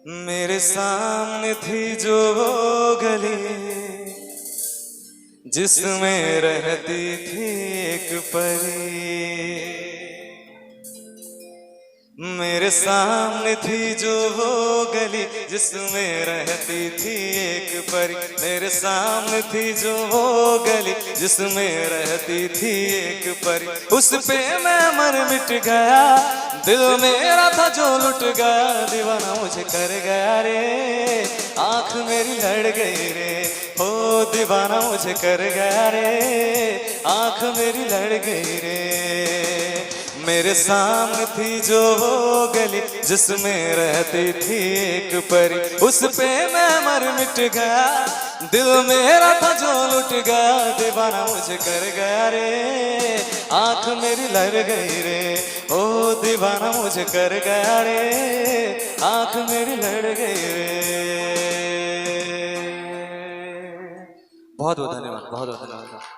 मेरे सामने थी जो वो गली जिसमें रहती थी एक परी। मेरे सामने थी जो वो गली जिसमें रहती थी एक परी। मेरे सामने थी जो वो गली जिसमें रहती थी एक परी। उस पे मैं मर मिट गया, दिल मेरा था जो लुट गया। दीवाना मुझे कर गया रे, आंख मेरी लड़ गई रे। हो दीवाना मुझे कर गया रे, आंख मेरी लड़ गई रे। मेरे सामने थी जो वो गली जिसमें रहती थी एक परी। उस पे मैं मर मिट गया, दिल मेरा था जो लुट गया। दीवाना मुझे कर गया रे, आंख मेरी लड़ गई रे। ओ दीवाना मुझे कर गया रे, आंख मेरी लड़ गई रे। बहुत बहुत धन्यवाद, बहुत बहुत धन्यवाद।